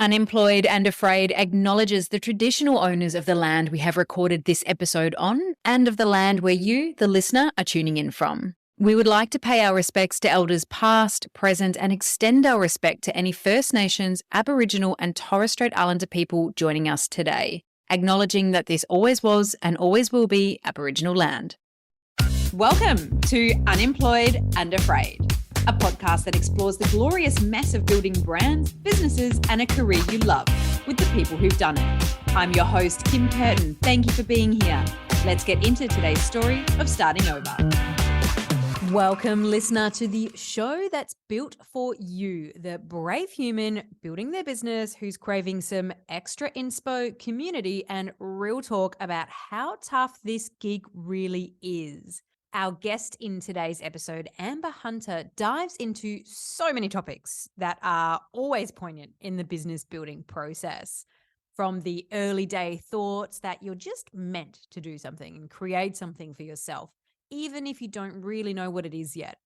Unemployed and Afraid acknowledges the traditional owners of the land we have recorded this episode on and of the land where you, the listener, are tuning in from. We would like to pay our respects to elders past, present, and extend our respect to any First Nations, Aboriginal, and Torres Strait Islander people joining us today, acknowledging that this always was and always will be Aboriginal land. Welcome to Unemployed and Afraid, a podcast that explores the glorious mess of building brands, businesses, and a career you love with the people who've done it. I'm your host, Kim Curtin. Thank you for being here. Let's get into today's story of starting over. Welcome, listener, to the show that's built for you, the brave human building their business who's craving some extra inspo, community, and real talk about how tough this gig really is. Our guest in today's episode, Amber Hunter, dives into so many topics that are always poignant in the business building process. From the early day thoughts that you're just meant to do something and create something for yourself, even if you don't really know what it is yet,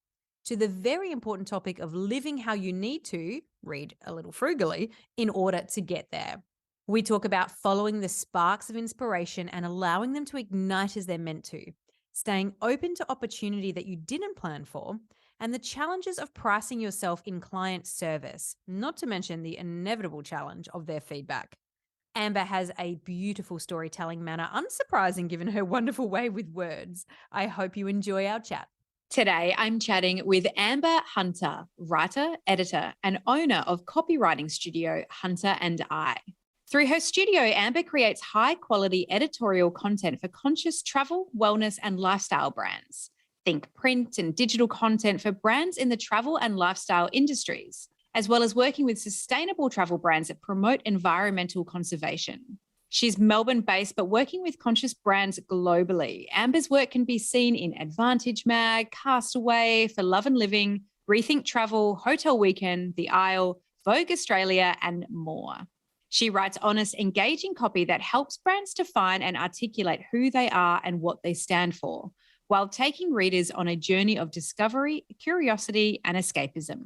to the very important topic of living how you need to, read a little frugally, in order to get there. We talk about following the sparks of inspiration and allowing them to ignite as they're meant to, staying open to opportunity that you didn't plan for, and the challenges of pricing yourself in client service, not to mention the inevitable challenge of their feedback. Amber has a beautiful storytelling manner, unsurprising given her wonderful way with words. I hope you enjoy our chat. Today, I'm chatting with Amber Hunter, writer, editor, and owner of copywriting studio Hunter and I. Through her studio, Amber creates high-quality editorial content for conscious travel, wellness, and lifestyle brands. Think print and digital content for brands in the travel and lifestyle industries, as well as working with sustainable travel brands that promote environmental conservation. She's Melbourne-based, but working with conscious brands globally. Amber's work can be seen in Advantage Mag, Castaway, For Love and Living, Rethink Travel, Hotel Weekend, The Isle, Vogue Australia, and more. She writes honest, engaging copy that helps brands define and articulate who they are and what they stand for, while taking readers on a journey of discovery, curiosity, and escapism.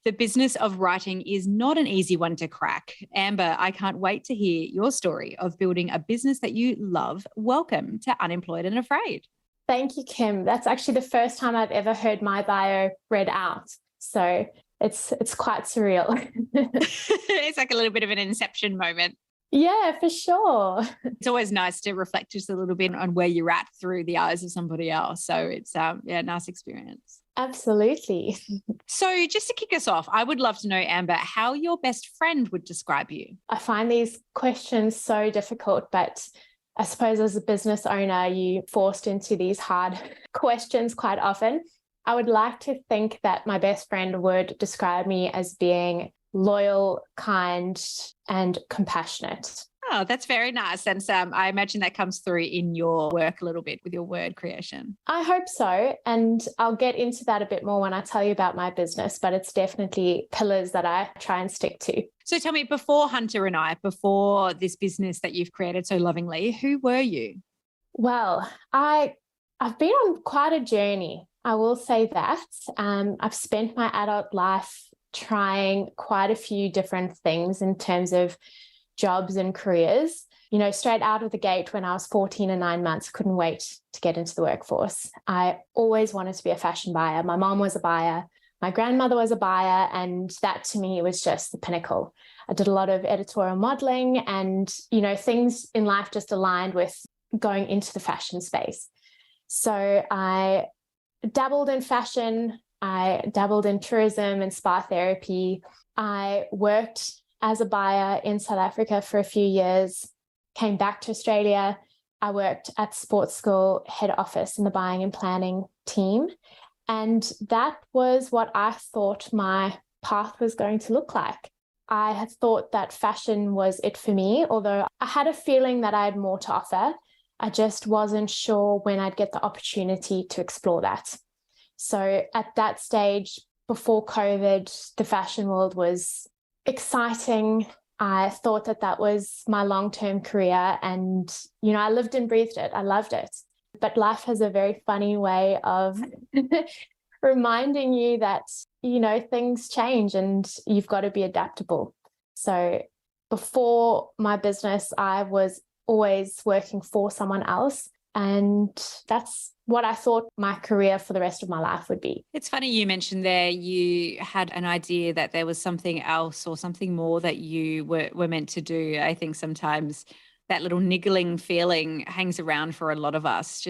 The business of writing is not an easy one to crack. Amber, I can't wait to hear your story of building a business that you love. Welcome to Unemployed and Afraid. Thank you, Kim. That's actually the first time I've ever heard my bio read out. So it's quite surreal. It's like a little bit of an inception moment. Yeah, for sure. It's always nice to reflect just a little bit on where you're at through the eyes of somebody else. So it's a nice experience. Absolutely. So just to kick us off, I would love to know, Amber, how your best friend would describe you. I find these questions so difficult, but I suppose as a business owner, you're forced into these hard questions quite often. I would like to think that my best friend would describe me as being loyal, kind, and compassionate. Oh, that's very nice. And I imagine that comes through in your work a little bit with your word creation. I hope so. And I'll get into that a bit more when I tell you about my business, but it's definitely pillars that I try and stick to. So tell me, before Hunter and I, before this business that you've created so lovingly, who were you? Well, I've been on quite a journey. I will say that. I've spent my adult life trying quite a few different things in terms of jobs and careers. You know, straight out of the gate when I was 14 and 9 months, I couldn't wait to get into the workforce. I always wanted to be a fashion buyer. My mom was a buyer. My grandmother was a buyer. And that to me was just the pinnacle. I did a lot of editorial modeling and, you know, things in life just aligned with going into the fashion space. So I dabbled in fashion. I dabbled in tourism and spa therapy. I worked as a buyer in South Africa for a few years, came back to Australia. I worked at sports school head office in the buying and planning team. And that was what I thought my path was going to look like. I had thought that fashion was it for me, although I had a feeling that I had more to offer. I just wasn't sure when I'd get the opportunity to explore that. So at that stage, before COVID, the fashion world was exciting. I thought that that was my long-term career and, you know, I lived and breathed it. I loved it. But life has a very funny way of reminding you that, you know, things change and you've got to be adaptable. So before my business, I was always working for someone else. And that's what I thought my career for the rest of my life would be. It's funny you mentioned there you had an idea that there was something else or something more that you were meant to do. I think sometimes that little niggling feeling hangs around for a lot of us.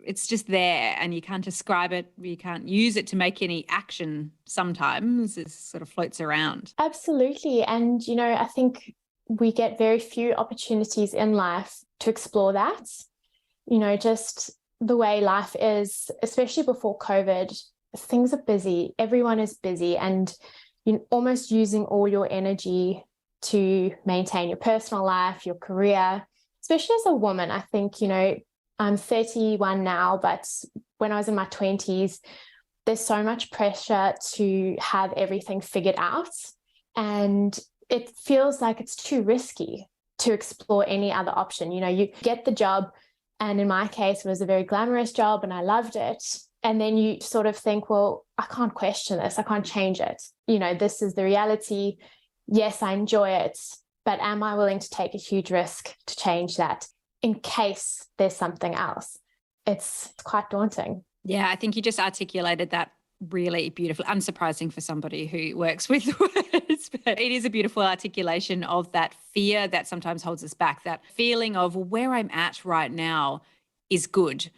It's just there and you can't describe it. You can't use it to make any action sometimes. It sort of floats around. Absolutely. And, I think we get very few opportunities in life to explore that. Just the way life is, especially before COVID, things are busy. Everyone is busy and you're almost using all your energy to maintain your personal life, your career, especially as a woman. I think, I'm 31 now, but when I was in my 20s, there's so much pressure to have everything figured out. And it feels like it's too risky to explore any other option. You get the job, and in my case, it was a very glamorous job and I loved it. And then you sort of think, well, I can't question this. I can't change it. This is the reality. Yes, I enjoy it, but am I willing to take a huge risk to change that in case there's something else? It's quite daunting. Yeah, I think you just articulated that really beautifully. Unsurprising for somebody who works with words, but it is a beautiful articulation of that fear that sometimes holds us back, that feeling of where I'm at right now is good.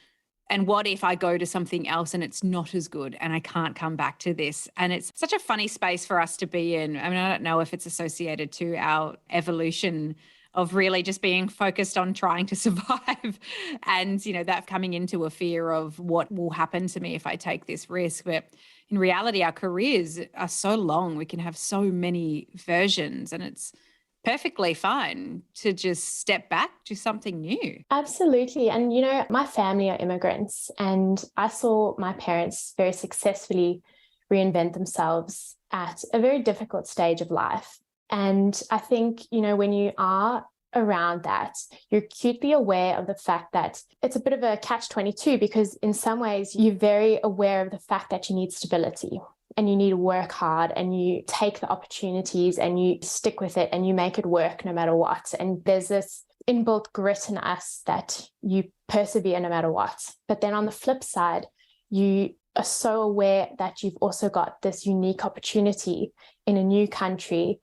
And what if I go to something else and it's not as good and I can't come back to this? And it's such a funny space for us to be in. I mean, I don't know if it's associated to our evolution of really just being focused on trying to survive and, that coming into a fear of what will happen to me if I take this risk. But in reality, our careers are so long. We can have so many versions and it's perfectly fine to just step back to something new. Absolutely. And, my family are immigrants and I saw my parents very successfully reinvent themselves at a very difficult stage of life. And I think, when you are around that, you're acutely aware of the fact that it's a bit of a catch-22 because in some ways you're very aware of the fact that you need stability and you need to work hard and you take the opportunities and you stick with it and you make it work no matter what. And there's this inbuilt grit in us that you persevere no matter what. But then on the flip side, you are so aware that you've also got this unique opportunity in a new country.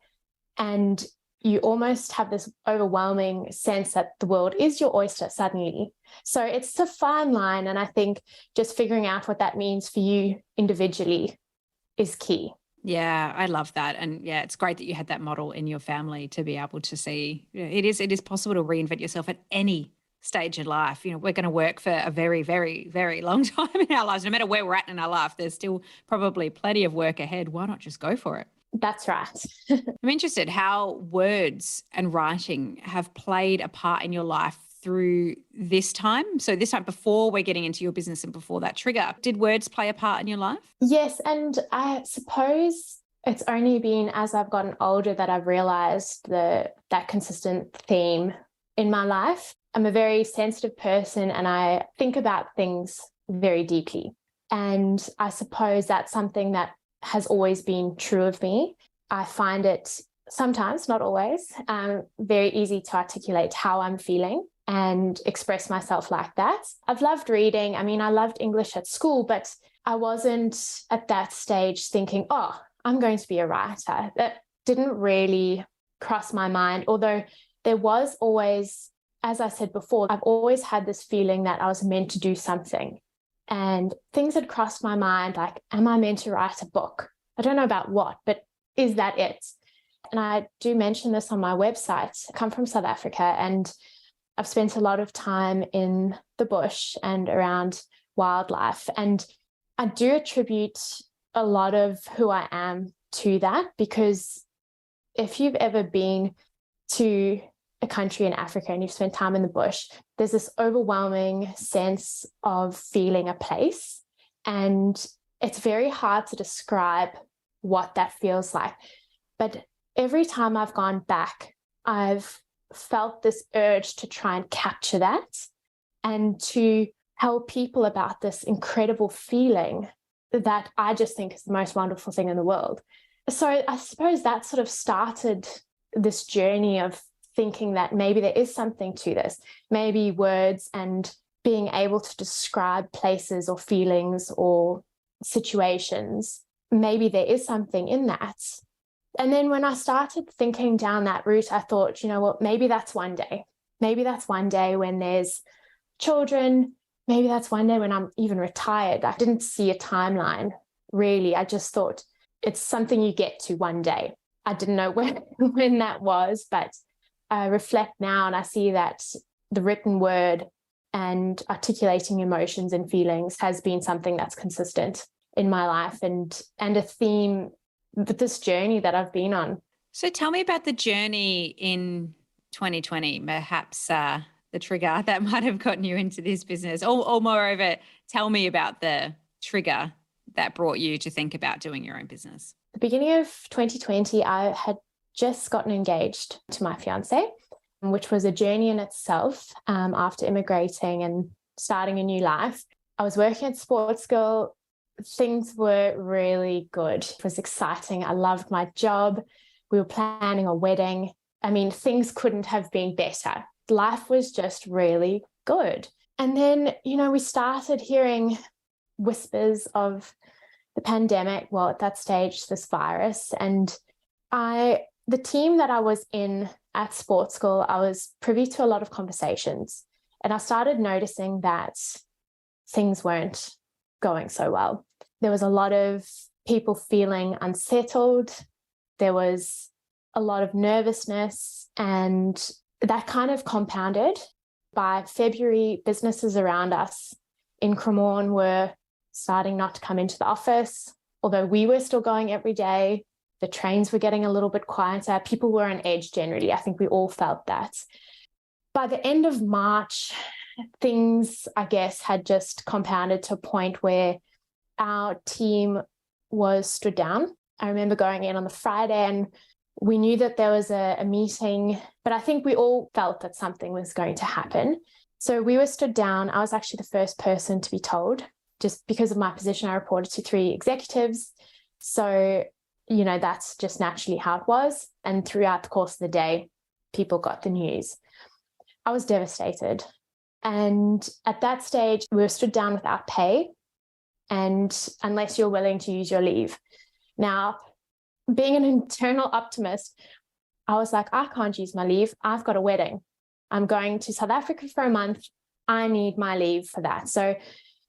And you almost have this overwhelming sense that the world is your oyster suddenly. So it's a fine line. And I think just figuring out what that means for you individually is key. Yeah, I love that. And yeah, it's great that you had that model in your family to be able to see it is possible to reinvent yourself at any stage in life. We're going to work for a very, very, very long time in our lives. No matter where we're at in our life, there's still probably plenty of work ahead. Why not just go for it? That's right. I'm interested how words and writing have played a part in your life through this time. So this time before we're getting into your business and before that trigger, did words play a part in your life? Yes. And I suppose it's only been as I've gotten older that I've realized that consistent theme in my life. I'm a very sensitive person and I think about things very deeply. And I suppose that's something that has always been true of me. I find it sometimes, not always, very easy to articulate how I'm feeling and express myself like that. I've loved reading. I mean, I loved English at school, but I wasn't at that stage thinking, oh, I'm going to be a writer. That didn't really cross my mind, although there was always, as I said before, I've always had this feeling that I was meant to do something. And things had crossed my mind like, am I meant to write a book? I don't know about what, but is that it? And I do mention this on my website. I come from South Africa and I've spent a lot of time in the bush and around wildlife. And I do attribute a lot of who I am to that, because if you've ever been to a country in Africa and you've spent time in the bush, there's this overwhelming sense of feeling a place. And it's very hard to describe what that feels like. But every time I've gone back, I've felt this urge to try and capture that and to tell people about this incredible feeling that I just think is the most wonderful thing in the world. So I suppose that sort of started this journey of thinking that maybe there is something to this, maybe words and being able to describe places or feelings or situations, maybe there is something in that. And then when I started thinking down that route, I thought, you know what, maybe that's one day. Maybe that's one day when there's children. Maybe that's one day when I'm even retired. I didn't see a timeline, really. I just thought it's something you get to one day. I didn't know when that was, but I reflect now and I see that the written word and articulating emotions and feelings has been something that's consistent in my life and a theme with this journey that I've been on. So tell me about the journey in 2020, perhaps the trigger that might have gotten you into this business, or moreover, tell me about the trigger that brought you to think about doing your own business. The beginning of 2020, I had just gotten engaged to my fiance, which was a journey in itself after immigrating and starting a new life. I was working at sports school. Things were really good. It was exciting. I loved my job. We were planning a wedding. I mean, things couldn't have been better. Life was just really good. And then, we started hearing whispers of the pandemic. Well, at that stage, this virus. And the team that I was in at sports school, I was privy to a lot of conversations. And I started noticing that things weren't going so well. There was a lot of people feeling unsettled. There was a lot of nervousness, and that kind of compounded. By February, businesses around us in Cremorne were starting not to come into the office, although we were still going every day. The trains were getting a little bit quieter. People were on edge generally. I think we all felt that. By the end of March, things, I guess, had just compounded to a point where our team was stood down. I remember going in on the Friday and we knew that there was a meeting, but I think we all felt that something was going to happen. So we were stood down. I was actually the first person to be told. Just because of my position, I reported to 3 executives. So, that's just naturally how it was. And throughout the course of the day, people got the news. I was devastated. And at that stage, we were stood down without pay, and unless you're willing to use your leave. Now, being an internal optimist, I was like, I can't use my leave. I've got a wedding. I'm going to South Africa for a month. I need my leave for that. So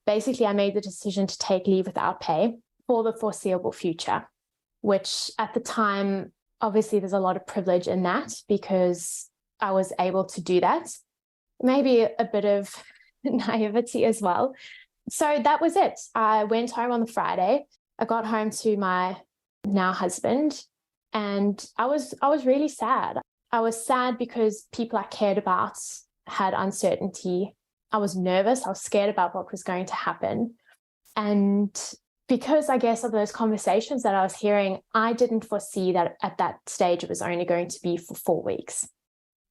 basically, I made the decision to take leave without pay for the foreseeable future, which at the time, obviously, there's a lot of privilege in that because I was able to do that. Maybe a bit of naivety as well. So that was it. I went home on the Friday. I got home to my now husband, and I was really sad. I was sad because people I cared about had uncertainty. I was nervous. I was scared about what was going to happen. And because I guess of those conversations that I was hearing, I didn't foresee that at that stage it was only going to be for 4 weeks.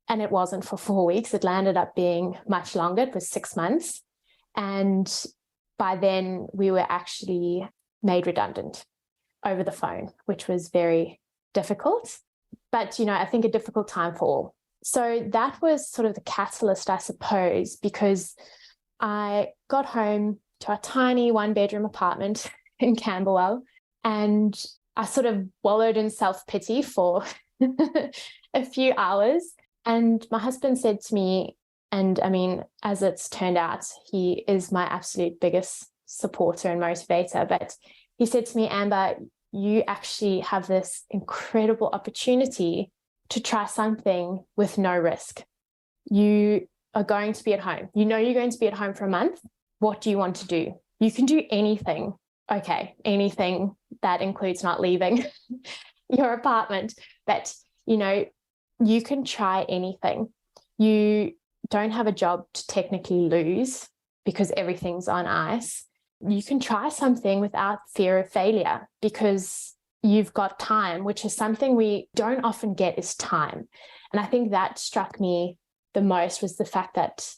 And it wasn't for 4 weeks. It landed up being much longer. It was 6 months. And by then we were actually made redundant over the phone, which was very difficult. But, I think a difficult time for all. So that was sort of the catalyst, I suppose, because I got home to a tiny 1-bedroom apartment in Camberwell, and I sort of wallowed in self-pity for a few hours. And my husband said to me, and I mean, as it's turned out, he is my absolute biggest supporter and motivator, but he said to me, Amber, you actually have this incredible opportunity to try something with no risk. You are going to be at home. You're going to be at home for a month. What do you want to do? You can do anything. Okay, anything that includes not leaving your apartment. But, you can try anything. You don't have a job to technically lose because everything's on ice. You can try something without fear of failure because you've got time, which is something we don't often get, is time. And I think that struck me the most, was the fact that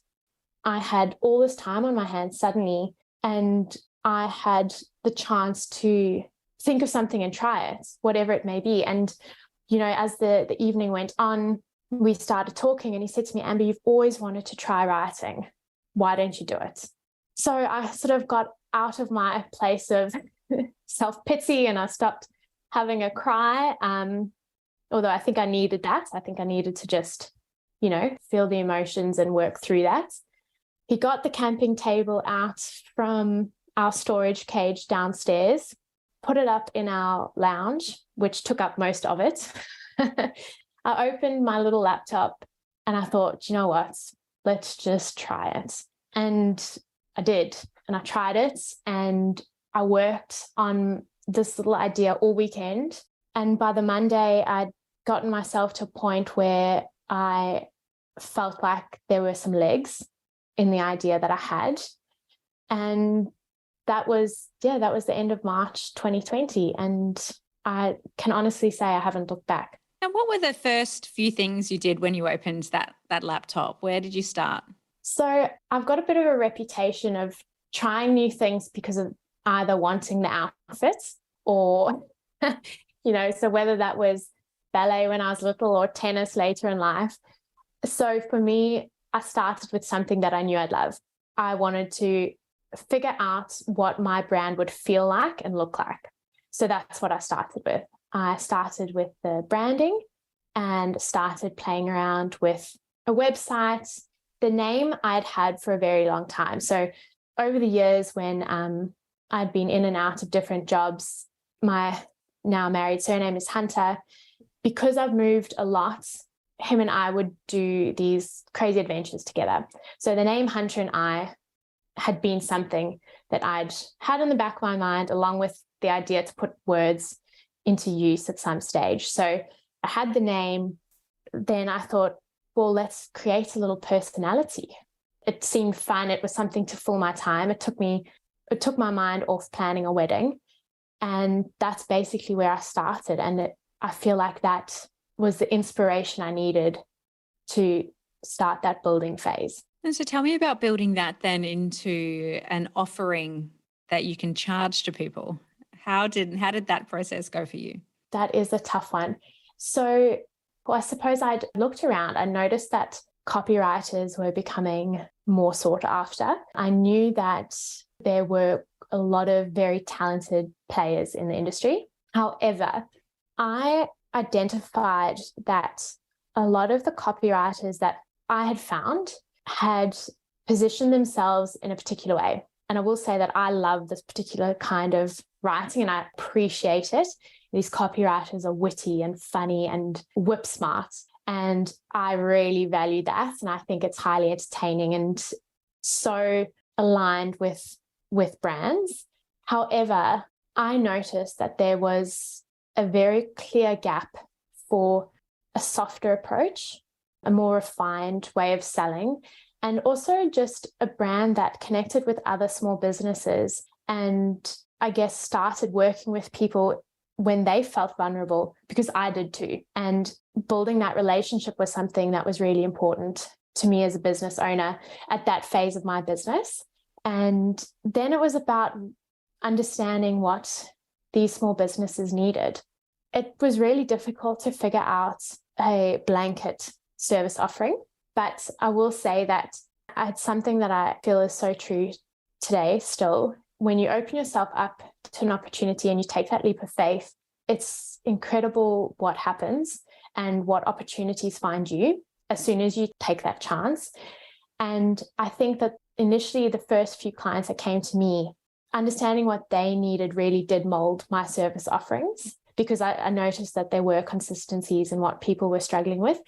I had all this time on my hands suddenly, and I had the chance to think of something and try it, whatever it may be. And, as the evening went on, we started talking and he said to me, Amber, you've always wanted to try writing. Why don't you do it? So I sort of got out of my place of self-pity and I stopped having a cry. Although I think I needed that. I think I needed to just, feel the emotions and work through that. He got the camping table out from our storage cage downstairs, put it up in our lounge, which took up most of it. I opened my little laptop and I thought, you know what, let's just try it. And I did. And I tried it and I worked on this little idea all weekend. And by the Monday, I'd gotten myself to a point where I felt like there were some legs in the idea that I had. And that was the end of March 2020. And I can honestly say I haven't looked back. And what were the first few things you did when you opened that laptop? Where did you start? So I've got a bit of a reputation of trying new things because of either wanting the outfits or, so whether that was ballet when I was little or tennis later in life. So for me, I started with something that I knew I'd love. I wanted to figure out what my brand would feel like and look like. So that's what I started with. I started with the branding and started playing around with a website. The name I'd had for a very long time. So over the years when I'd been in and out of different jobs, my now married surname is Hunter. Because I've moved a lot, him and I would do these crazy adventures together. So the name Hunter and I had been something that I'd had in the back of my mind, along with the idea to put words into use at some stage. So I had the name. Then I thought, well, let's create a little personality. It seemed fun. It was something to fill my time. It took my mind off planning a wedding. And that's basically where I started. And I feel like that was the inspiration I needed to start that building phase. And so tell me about building that then into an offering that you can charge to people. How did that process go for you? That is a tough one. So I suppose I'd looked around and noticed that copywriters were becoming more sought after. I knew that there were a lot of very talented players in the industry. However, I identified that a lot of the copywriters that I had found had positioned themselves in a particular way. And I will say that I love this particular kind of writing and I appreciate it. These copywriters are witty and funny and whip smart. And I really value that. And I think it's highly entertaining and so aligned with brands. However, I noticed that there was a very clear gap for a softer approach, a more refined way of selling, and also just a brand that connected with other small businesses and I guess started working with people when they felt vulnerable, because I did too. And building that relationship was something that was really important to me as a business owner at that phase of my business. And then it was about understanding what these small businesses needed. It was really difficult to figure out a blanket service offering, but I will say that it's something that I feel is so true today still. When you open yourself up to an opportunity and you take that leap of faith, it's incredible what happens and what opportunities find you as soon as you take that chance. And I think that initially the first few clients that came to me, understanding what they needed really did mold my service offerings, because I noticed that there were consistencies in what people were struggling with.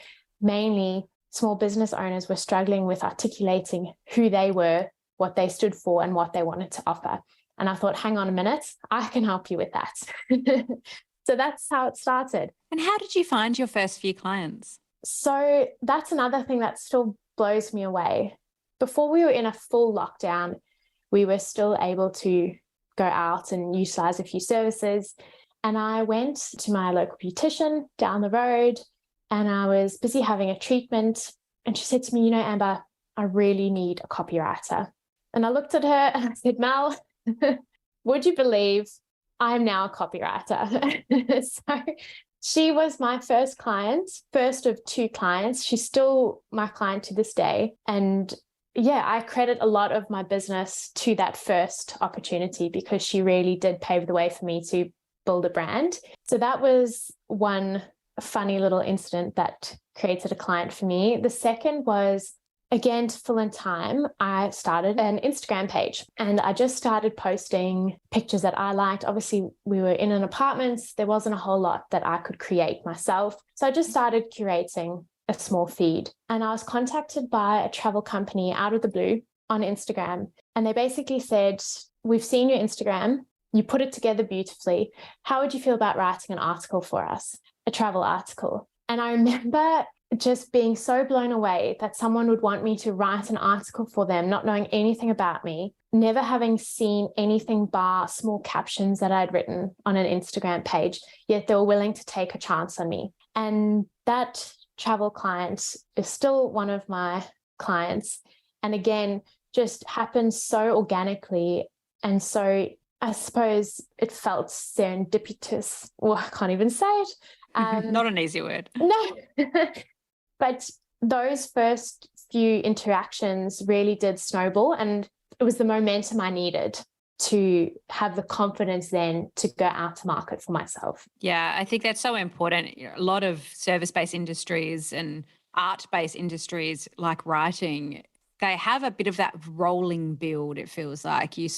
Mainly small business owners were struggling with articulating who they were, what they stood for, and what they wanted to offer. And I thought, hang on a minute, I can help you with that. So that's how it started. And how did you find your first few clients? So that's another thing that still blows me away. Before we were in a full lockdown, we were still able to go out and utilize a few services. And I went to my local beautician down the road and I was busy having a treatment. And she said to me, Amber, I really need a copywriter. And I looked at her and I said, Mel, would you believe I'm now a copywriter? So She was my first client, first of two clients. She's still my client to this day. And yeah, I credit a lot of my business to that first opportunity because she really did pave the way for me to build a brand. So that was one funny little incident that created a client for me. The second was, again, to fill in time, I started an Instagram page and I just started posting pictures that I liked. Obviously, we were in an apartment. There wasn't a whole lot that I could create myself. So I just started curating a small feed. And I was contacted by a travel company out of the blue on Instagram. And they basically said, we've seen your Instagram. You put it together beautifully. How would you feel about writing an article for us, a travel article? And I remember just being so blown away that someone would want me to write an article for them, not knowing anything about me, never having seen anything bar small captions that I'd written on an Instagram page, yet they were willing to take a chance on me. And that travel client is still one of my clients. And again, just happened so organically. And so I suppose it felt serendipitous. Well, I can't even say it. Not an easy word. No. But those first few interactions really did snowball, and it was the momentum I needed to have the confidence then to go out to market for myself. Yeah, I think that's so important. A lot of service-based industries and art-based industries like writing, they have a bit of that rolling build, it feels like. You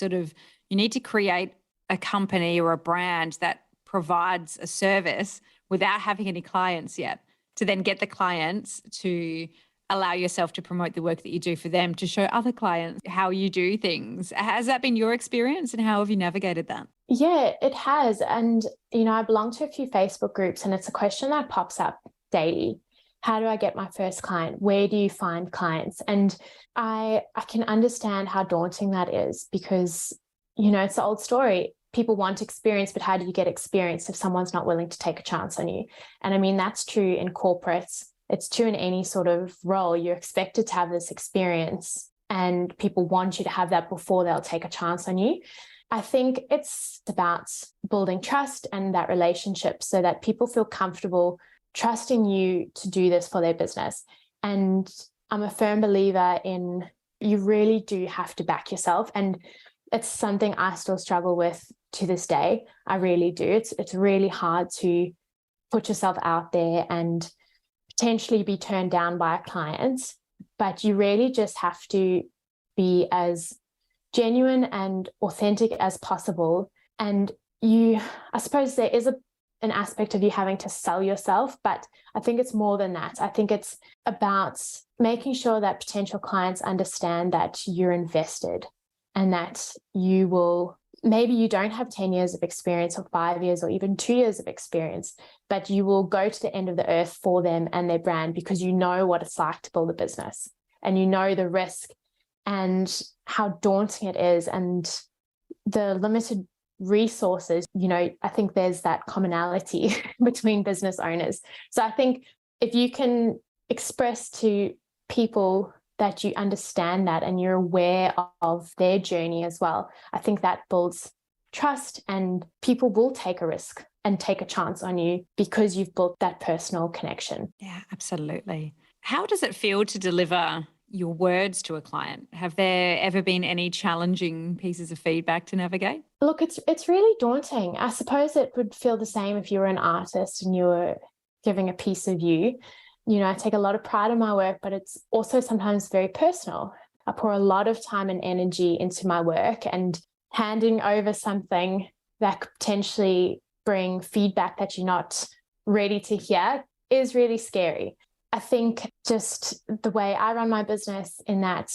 need to create a company or a brand that provides a service without having any clients yet, to then get the clients to allow yourself to promote the work that you do for them, to show other clients how you do things. Has that been your experience and how have you navigated that? Yeah, it has. And, I belong to a few Facebook groups and it's a question that pops up daily. How do I get my first client? Where do you find clients? And I can understand how daunting that is because, it's the old story. People want experience, but how do you get experience if someone's not willing to take a chance on you? And I mean, that's true in corporates. It's true in any sort of role. You're expected to have this experience and people want you to have that before they'll take a chance on you. I think it's about building trust and that relationship so that people feel comfortable trusting you to do this for their business. And I'm a firm believer in you really do have to back yourself. And it's something I still struggle with to this day. I really do. It's really hard to put yourself out there and potentially be turned down by a client, but you really just have to be as genuine and authentic as possible. And I suppose there is an aspect of you having to sell yourself, but I think it's more than that. I think it's about making sure that potential clients understand that you're invested and that maybe you don't have 10 years of experience or 5 years or even 2 years of experience, but you will go to the end of the earth for them and their brand because you know what it's like to build a business and you know the risk and how daunting it is and the limited resources. I think there's that commonality between business owners. So I think if you can express to people that you understand that and you're aware of their journey as well, I think that builds trust and people will take a risk and take a chance on you because you've built that personal connection. Yeah, absolutely. How does it feel to deliver your words to a client? Have there ever been any challenging pieces of feedback to navigate? Look, it's really daunting. I suppose it would feel the same if you were an artist and you were giving a piece of you. I take a lot of pride in my work, but it's also sometimes very personal. I pour a lot of time and energy into my work, and handing over something that could potentially bring feedback that you're not ready to hear is really scary. I think just the way I run my business in that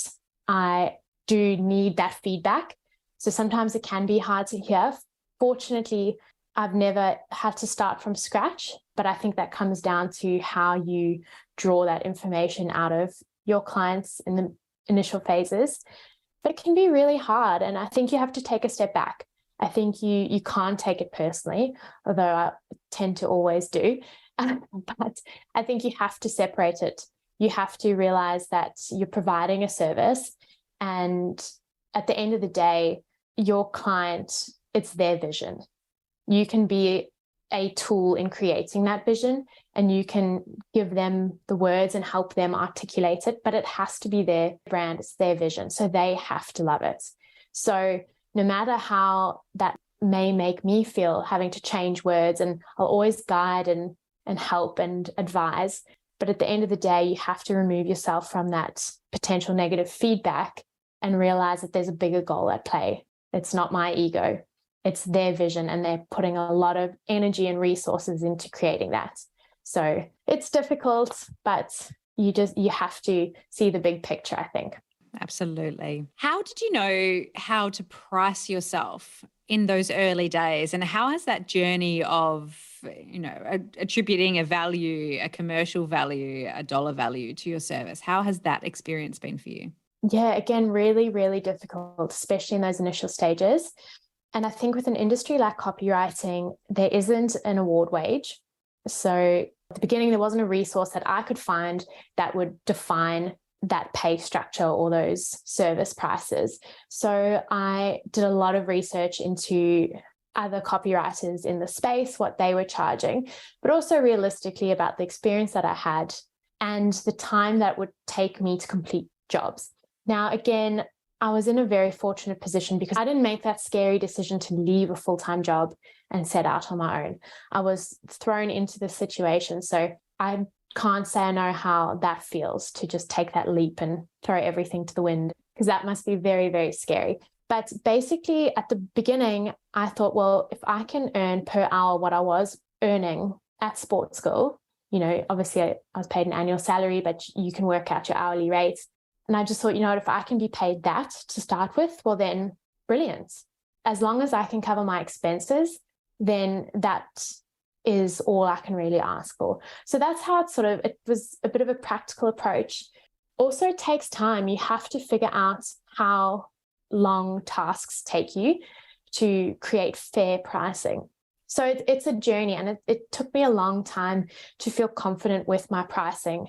I do need that feedback. So sometimes it can be hard to hear. Fortunately, I've never had to start from scratch, but I think that comes down to how you draw that information out of your clients in the initial phases. But it can be really hard, and I think you have to take a step back. I think you can't take it personally, although I tend to always do. But I think you have to separate it. You have to realize that you're providing a service, and at the end of the day, your client, it's their vision. You can be a tool in creating that vision, and you can give them the words and help them articulate it, but it has to be their brand, it's their vision. So they have to love it. So no matter how that may make me feel, having to change words, and I'll always guide and help and advise. But at the end of the day, you have to remove yourself from that potential negative feedback and realize that there's a bigger goal at play. It's not my ego. It's their vision, and they're putting a lot of energy and resources into creating that. So it's difficult, but you have to see the big picture, I think. Absolutely. How did you know how to price yourself in those early days? And how has that journey of, attributing a value, a commercial value, a dollar value to your service, how has that experience been for you? Yeah, again, really, really difficult, especially in those initial stages. And I think with an industry like copywriting, there isn't an award wage. So at the beginning, there wasn't a resource that I could find that would define that pay structure or those service prices. So I did a lot of research into other copywriters in the space, what they were charging, but also realistically about the experience that I had and the time that would take me to complete jobs. Now, again, I was in a very fortunate position because I didn't make that scary decision to leave a full-time job and set out on my own. I was thrown into the situation. So I can't say I know how that feels to just take that leap and throw everything to the wind, because that must be very, very scary. But basically at the beginning, I thought, well, if I can earn per hour what I was earning at sports school, obviously I was paid an annual salary, but you can work out your hourly rates. And I just thought, if I can be paid that to start with, well, then brilliant. As long as I can cover my expenses, then that is all I can really ask for. So that's how it was a bit of a practical approach. Also, it takes time. You have to figure out how long tasks take you to create fair pricing. So it's a journey, and it took me a long time to feel confident with my pricing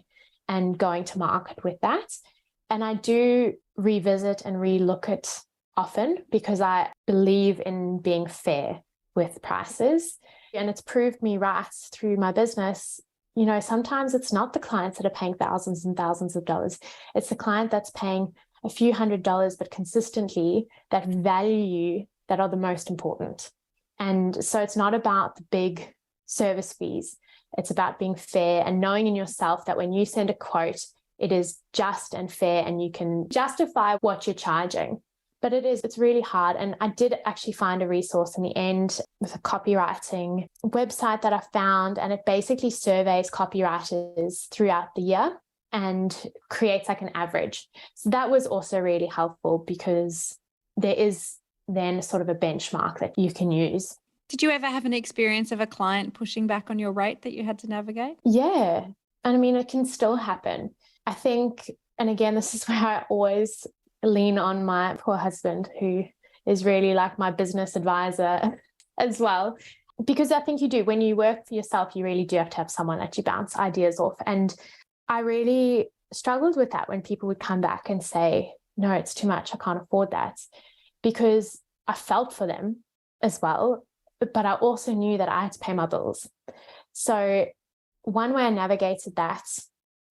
and going to market with that. And I do revisit and relook it often because I believe in being fair with prices. And it's proved me right through my business. Sometimes it's not the clients that are paying thousands and thousands of dollars. It's the client that's paying a few $100s, but consistently that value you, that are the most important. And so it's not about the big service fees. It's about being fair and knowing in yourself that when you send a quote, it is just and fair and you can justify what you're charging. But it's really hard. And I did actually find a resource in the end with a copywriting website that I found, and it basically surveys copywriters throughout the year and creates like an average. So that was also really helpful because there is then sort of a benchmark that you can use. Did you ever have an experience of a client pushing back on your rate that you had to navigate? Yeah. And I mean, it can still happen. I think, and again, this is where I always lean on my poor husband, who is really like my business advisor as well. Because I think you do, when you work for yourself, you really do have to have someone that you bounce ideas off. And I really struggled with that when people would come back and say, no, it's too much, I can't afford that. Because I felt for them as well, but I also knew that I had to pay my bills. So one way I navigated that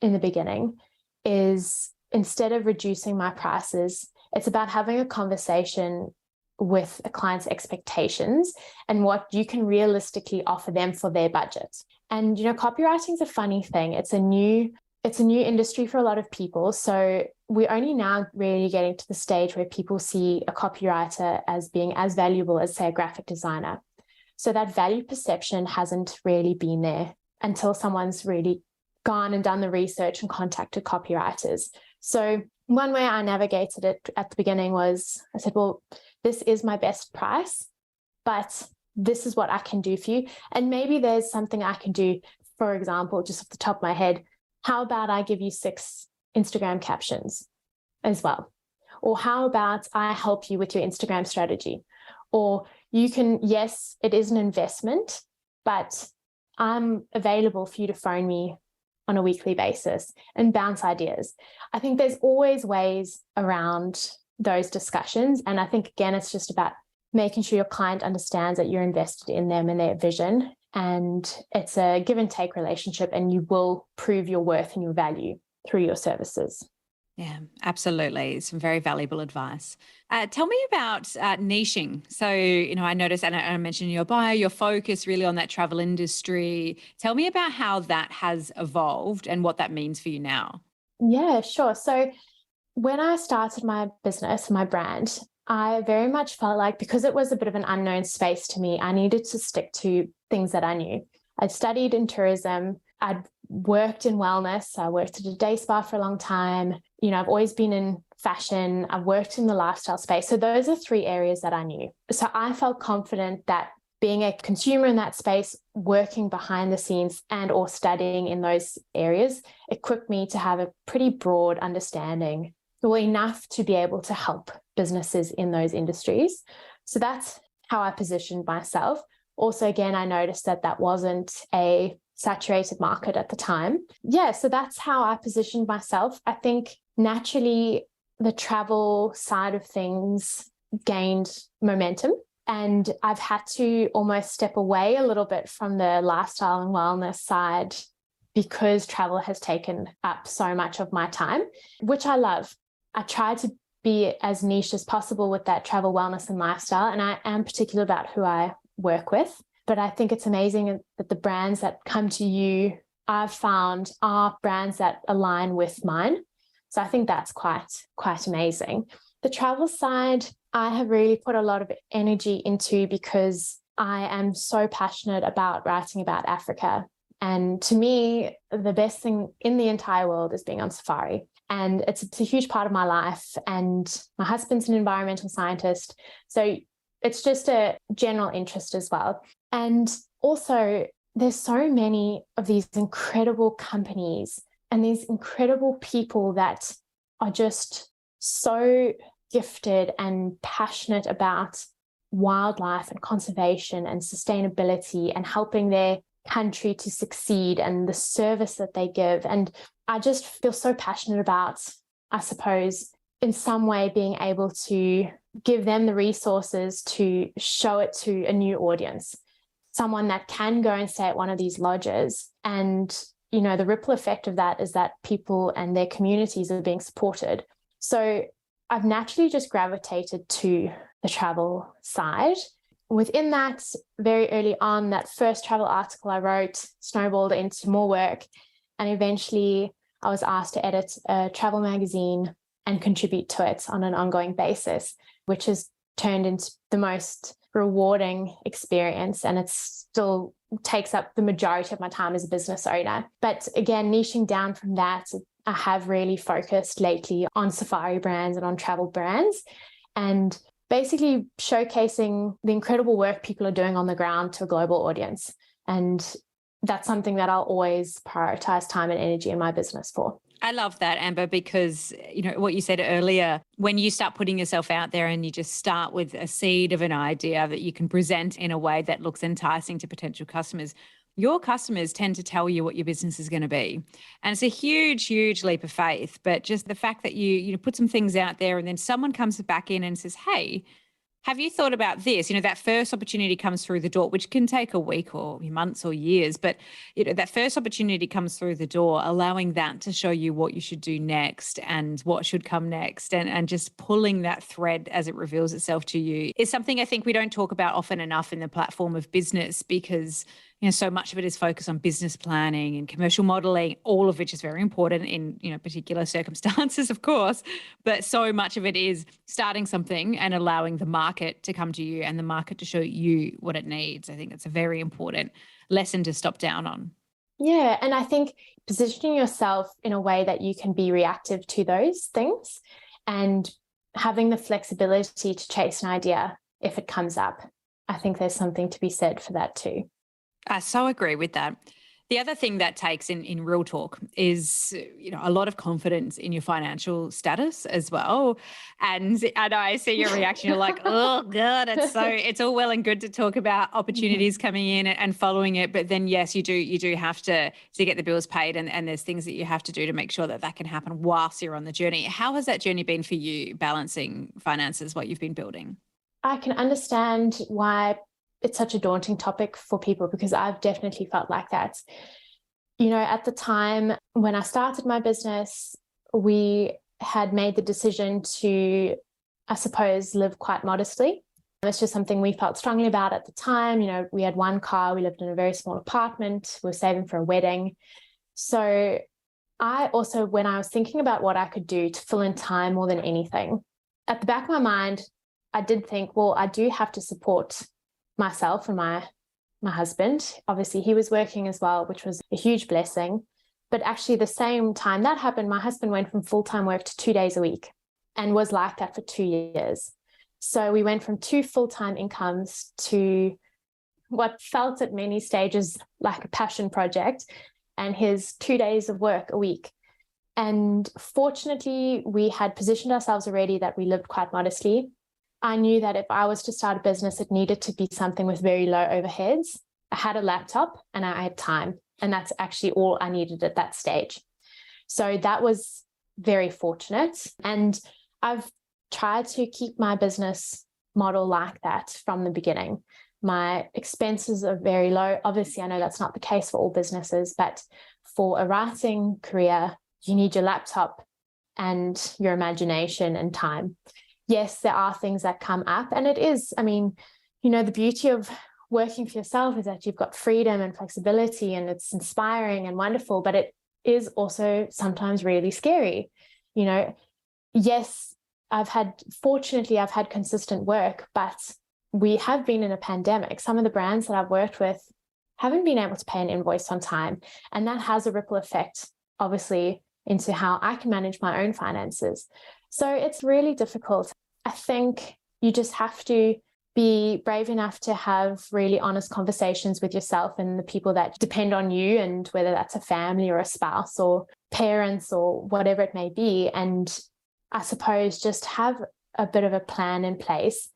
in the beginning is, instead of reducing my prices, it's about having a conversation with a client's expectations and what you can realistically offer them for their budget. And, copywriting is a funny thing. It's a new industry for a lot of people. So we're only now really getting to the stage where people see a copywriter as being as valuable as, say, a graphic designer. So that value perception hasn't really been there until someone's really gone and done the research and contacted copywriters. So one way I navigated it at the beginning was, I said, well, this is my best price, but this is what I can do for you. And maybe there's something I can do. For example, just off the top of my head, how about I give you 6 Instagram captions as well? Or how about I help you with your Instagram strategy? Or you can, yes, it is an investment, but I'm available for you to phone me on a weekly basis and bounce ideas. I think there's always ways around those discussions. And I think, again, it's just about making sure your client understands that you're invested in them and their vision and it's a give and take relationship, and you will prove your worth and your value through your services. Yeah, absolutely. Some very valuable advice. Tell me about niching. So, I noticed, and I mentioned in your bio, your focus really on that travel industry. Tell me about how that has evolved and what that means for you now. Yeah, sure. So when I started my business, my brand, I very much felt like, because it was a bit of an unknown space to me, I needed to stick to things that I knew. I'd studied in tourism. I'd worked in wellness. I worked at a day spa for a long time. I've always been in fashion. I've worked in the lifestyle space. So those are three areas that I knew. So I felt confident that being a consumer in that space, working behind the scenes and or studying in those areas, equipped me to have a pretty broad understanding, well, enough to be able to help businesses in those industries. So that's how I positioned myself. Also, again, I noticed that that wasn't a saturated market at the time. Yeah, so that's how I positioned myself. I think naturally the travel side of things gained momentum, and I've had to almost step away a little bit from the lifestyle and wellness side because travel has taken up so much of my time, which I love. I try to be as niche as possible with that travel, wellness, and lifestyle, and I am particular about who I work with. But I think it's amazing that the brands that come to you, I've found, are brands that align with mine. So I think that's quite amazing. The travel side, I have really put a lot of energy into because I am so passionate about writing about Africa. And to me, the best thing in the entire world is being on safari. And it's a huge part of my life. And my husband's an environmental scientist. So it's just a general interest as well. And also, there's so many of these incredible companies and these incredible people that are just so gifted and passionate about wildlife and conservation and sustainability and helping their country to succeed and the service that they give. And I just feel so passionate about, I suppose, in some way being able to give them the resources to show it to a new audience, someone that can go and stay at one of these lodges. And, the ripple effect of that is that people and their communities are being supported. So I've naturally just gravitated to the travel side. Within that, very early on, that first travel article I wrote snowballed into more work. And eventually I was asked to edit a travel magazine and contribute to it on an ongoing basis, which has turned into the most rewarding experience. And it still takes up the majority of my time as a business owner. But again, niching down from that, I have really focused lately on safari brands and on travel brands, and basically showcasing the incredible work people are doing on the ground to a global audience. And that's something that I'll always prioritize time and energy in my business for. I love that, Amber, because, what you said earlier, when you start putting yourself out there and you just start with a seed of an idea that you can present in a way that looks enticing to potential customers, your customers tend to tell you what your business is going to be. And it's a huge, huge leap of faith. But just the fact that you put some things out there and then someone comes back in and says, hey, have you thought about this? That first opportunity comes through the door, which can take a week or months or years, but that first opportunity comes through the door, allowing that to show you what you should do next and what should come next, and just pulling that thread as it reveals itself to you is something I think we don't talk about often enough in the platform of business, because so much of it is focused on business planning and commercial modeling, all of which is very important in, particular circumstances, of course. But so much of it is starting something and allowing the market to come to you and the market to show you what it needs. I think that's a very important lesson to stop down on. Yeah. And I think positioning yourself in a way that you can be reactive to those things and having the flexibility to chase an idea if it comes up. I think there's something to be said for that too. I so agree with that. The other thing that takes in real talk is, a lot of confidence in your financial status as well. And I see your reaction. You're like, oh God, it's all well and good to talk about opportunities coming in and following it. But then, yes, you do have to get the bills paid. And there's things that you have to do to make sure that can happen whilst you're on the journey. How has that journey been for you, balancing finances, what you've been building? I can understand why it's such a daunting topic for people, because I've definitely felt like that. At the time when I started my business, we had made the decision to, I suppose, live quite modestly. It's just something we felt strongly about at the time. We had one car, we lived in a very small apartment, we were saving for a wedding. So I also, when I was thinking about what I could do to fill in time more than anything, at the back of my mind, I did think, well, I do have to support myself and my husband. Obviously, he was working as well, which was a huge blessing. But actually, the same time that happened, my husband went from full-time work to 2 days a week and was like that for 2 years. So we went from 2 full-time incomes to what felt at many stages like a passion project, and his 2 days of work a week. And fortunately, we had positioned ourselves already that we lived quite modestly. I knew that if I was to start a business, it needed to be something with very low overheads. I had a laptop and I had time, and that's actually all I needed at that stage. So that was very fortunate. And I've tried to keep my business model like that from the beginning. My expenses are very low. Obviously, I know that's not the case for all businesses, but for a writing career, you need your laptop and your imagination and time. Yes, there are things that come up, and it is, the beauty of working for yourself is that you've got freedom and flexibility, and it's inspiring and wonderful, but it is also sometimes really scary. Yes, fortunately, I've had consistent work, but we have been in a pandemic. Some of the brands that I've worked with haven't been able to pay an invoice on time. And that has a ripple effect, obviously, into how I can manage my own finances. So it's really difficult. I think you just have to be brave enough to have really honest conversations with yourself and the people that depend on you, and whether that's a family or a spouse or parents or whatever it may be. And I suppose just have a bit of a plan in place.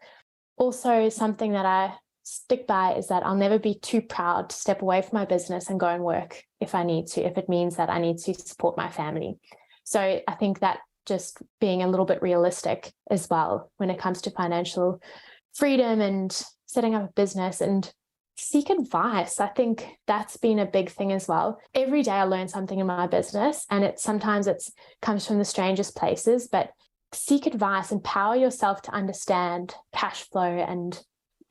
Also, something that I stick by is that I'll never be too proud to step away from my business and go and work if I need to, if it means that I need to support my family. So I think that just being a little bit realistic as well when it comes to financial freedom and setting up a business, and seek advice. I think that's been a big thing as well. Every day I learn something in my business, and sometimes it comes from the strangest places, but seek advice, empower yourself to understand cash flow and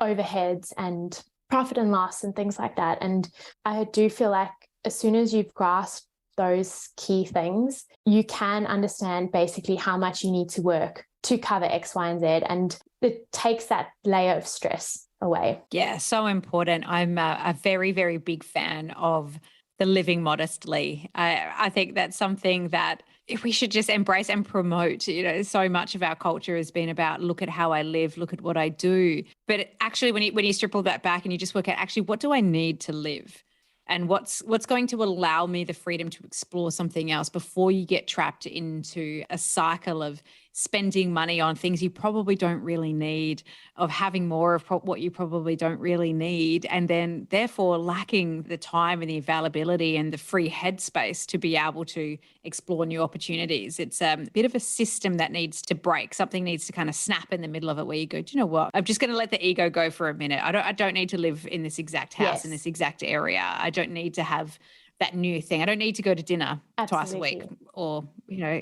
overheads and profit and loss and things like that. And I do feel like as soon as you've grasped those key things, you can understand basically how much you need to work to cover X, Y, and Z. And it takes that layer of stress away. Yeah, so important. I'm a very, very big fan of the living modestly. I think that's something that we should just embrace and promote. So much of our culture has been about, look at how I live, look at what I do. But actually, when you strip all that back and you just work out, actually, what do I need to live? And what's going to allow me the freedom to explore something else before you get trapped into a cycle of spending money on things you probably don't really need, of having more of what you probably don't really need, and then therefore lacking the time and the availability and the free headspace to be able to explore new opportunities. It's a bit of a system that needs to break. Something needs to kind of snap in the middle of it where you go, do you know what? I'm just going to let the ego go for a minute. I don't need to live in this exact house, in this exact area. I don't need to have that new thing. I don't need to go to dinner twice a week, or,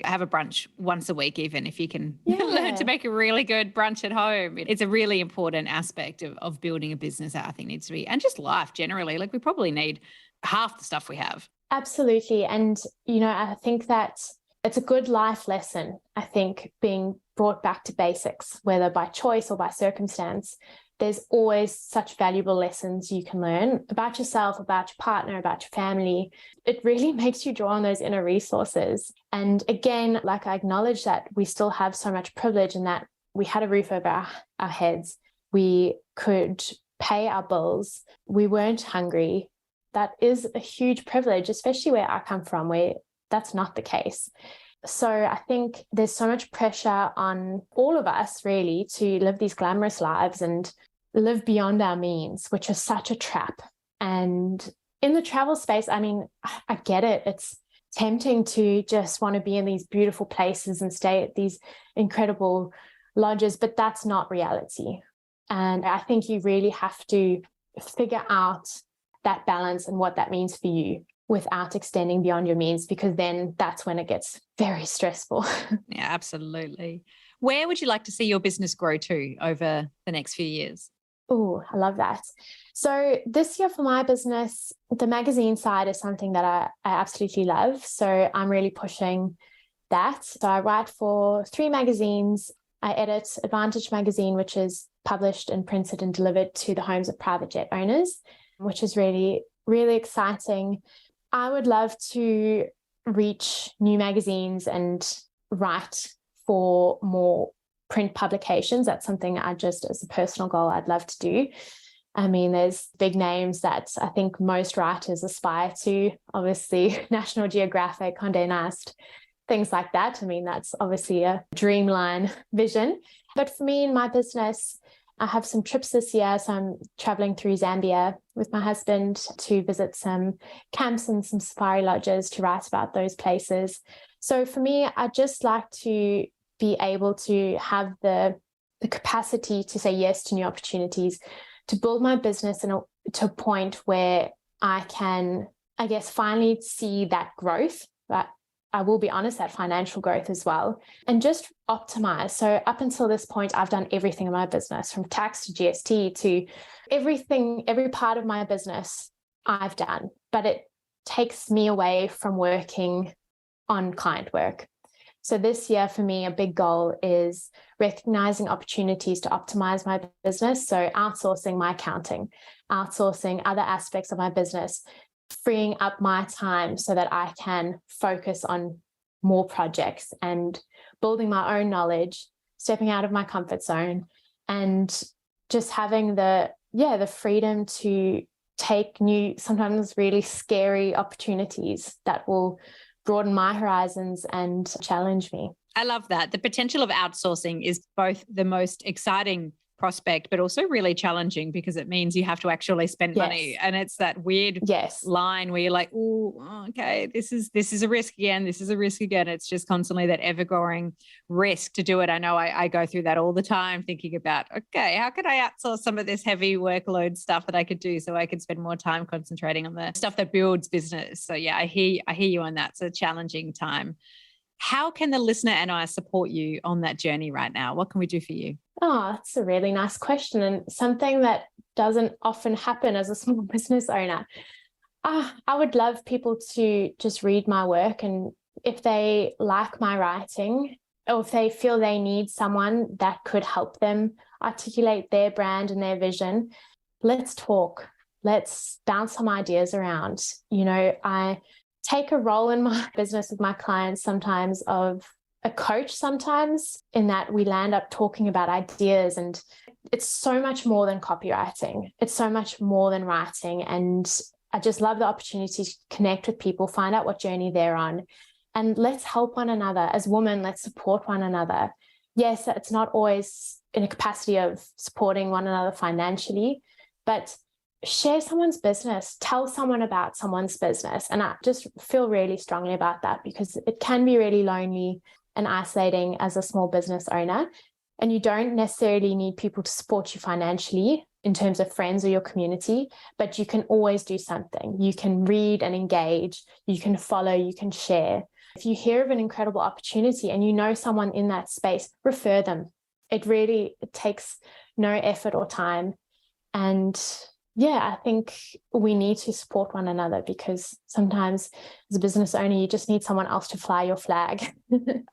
have a brunch once a week, even if you can learn to make a really good brunch at home. It's a really important aspect of building a business that I think needs to be, and just life generally. Like, we probably need half the stuff we have. Absolutely. And, I think that it's a good life lesson, I think, being brought back to basics, whether by choice or by circumstance. There's always such valuable lessons you can learn about yourself, about your partner, about your family. It really makes you draw on those inner resources. And again, like, I acknowledge that we still have so much privilege in that we had a roof over our heads. We could pay our bills. We weren't hungry. That is a huge privilege, especially where I come from, where that's not the case. So I think there's so much pressure on all of us really to live these glamorous lives and live beyond our means, which is such a trap. And in the travel space, I get it. It's tempting to just want to be in these beautiful places and stay at these incredible lodges, but that's not reality. And I think you really have to figure out that balance and what that means for you without extending beyond your means, because then that's when it gets very stressful. Yeah, absolutely. Where would you like to see your business grow to over the next few years? Oh, I love that. So this year for my business, the magazine side is something that I absolutely love. So I'm really pushing that. So I write for 3 magazines. I edit Advantage magazine, which is published and printed and delivered to the homes of private jet owners, which is really, really exciting. I would love to reach new magazines and write for more print publications. That's something I just, as a personal goal, I'd love to do. I mean, there's big names that I think most writers aspire to, obviously National Geographic, Condé Nast, things like that. I mean, that's obviously a dreamline vision. But for me in my business, I have some trips this year. So I'm traveling through Zambia with my husband to visit some camps and some safari lodges to write about those places. So for me, I just like to be able to have the capacity to say yes to new opportunities, to build my business to a point where I can, I guess, finally see that growth, but I will be honest, that financial growth as well, and just optimize. So up until this point, I've done everything in my business, from tax to GST to everything, every part of my business I've done, but it takes me away from working on client work. So this year for me, a big goal is recognizing opportunities to optimize my business. So outsourcing my accounting, outsourcing other aspects of my business, freeing up my time so that I can focus on more projects and building my own knowledge, stepping out of my comfort zone, and just having the freedom to take new, sometimes really scary opportunities that will broaden my horizons and challenge me. I love that. The potential of outsourcing is both the most exciting prospect, but also really challenging, because it means you have to actually spend money. And it's that weird line where you're like, oh, okay, this is a risk again. This is a risk again. It's just constantly that ever-growing risk to do it. I know I go through that all the time, thinking about, okay, how could I outsource some of this heavy workload stuff that I could do so I could spend more time concentrating on the stuff that builds business. So yeah, I hear you on that. It's a challenging time. How can the listener and I support you on that journey right now? What can we do for you? Oh, that's a really nice question, and something that doesn't often happen as a small business owner. I would love people to just read my work, and if they like my writing, or if they feel they need someone that could help them articulate their brand and their vision, let's talk. Let's bounce some ideas around. You know, I take a role in my business with my clients sometimes of a coach sometimes, in that we land up talking about ideas, and it's so much more than copywriting. It's so much more than writing. And I just love the opportunity to connect with people, find out what journey they're on, and let's help one another. As women, let's support one another. Yes, it's not always in a capacity of supporting one another financially, but share someone's business, tell someone about someone's business. And I just feel really strongly about that, because it can be really lonely and isolating as a small business owner. And you don't necessarily need people to support you financially in terms of friends or your community, but you can always do something. You can read and engage, you can follow, you can share. If you hear of an incredible opportunity and you know someone in that space, refer them. It takes no effort or time. And yeah, I think we need to support one another, because sometimes as a business owner, you just need someone else to fly your flag.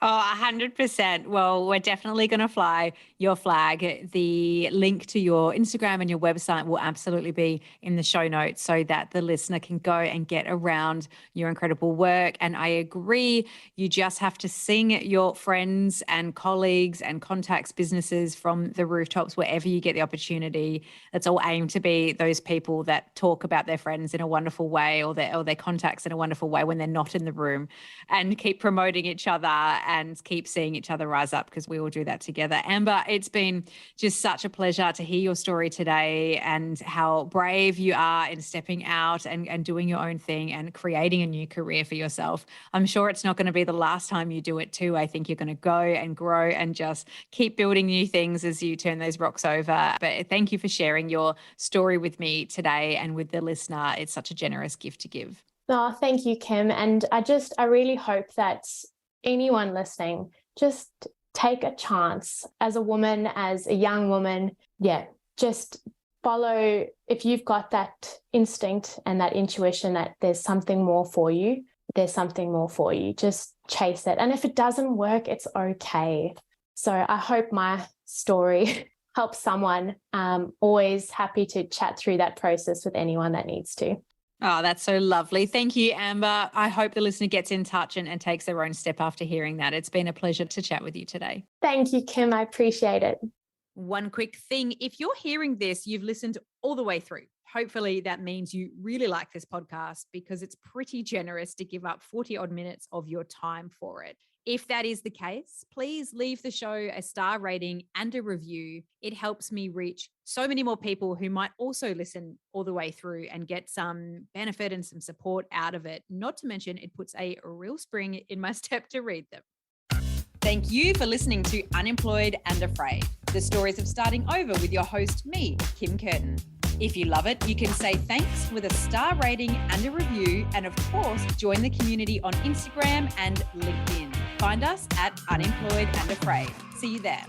Oh, 100%. Well, we're definitely going to fly your flag. The link to your Instagram and your website will absolutely be in the show notes, so that the listener can go and get around your incredible work. And I agree, you just have to sing your friends and colleagues and contacts, businesses from the rooftops, wherever you get the opportunity. Let's all aim to be those those people that talk about their friends in a wonderful way or their contacts in a wonderful way when they're not in the room, and keep promoting each other and keep seeing each other rise up, because we all do that together. Amber, it's been just such a pleasure to hear your story today and how brave you are in stepping out and doing your own thing and creating a new career for yourself. I'm sure it's not going to be the last time you do it too. I think you're going to go and grow and just keep building new things as you turn those rocks over. But thank you for sharing your story with me today and with the listener. It's such a generous gift to give. Oh, thank you, Kim. And I really hope that anyone listening, just take a chance as a woman, as a young woman. Yeah, just follow, if you've got that instinct and that intuition that there's something more for you, there's something more for you. Just chase it. And if it doesn't work, it's okay. So I hope my story helps someone. Always happy to chat through that process with anyone that needs to. Oh, that's so lovely. Thank you, Amber. I hope the listener gets in touch and takes their own step after hearing that. It's been a pleasure to chat with you today. Thank you, Kim. I appreciate it. One quick thing. If you're hearing this, you've listened all the way through. Hopefully that means you really like this podcast, because it's pretty generous to give up 40 odd minutes of your time for it. If that is the case, please leave the show a star rating and a review. It helps me reach so many more people who might also listen all the way through and get some benefit and some support out of it. Not to mention, it puts a real spring in my step to read them. Thank you for listening to Unemployed and Afraid, the stories of starting over with your host, me, Kim Curtin. If you love it, you can say thanks with a star rating and a review. And of course, join the community on Instagram and LinkedIn. Find us at Unemployed and Afraid. See you there.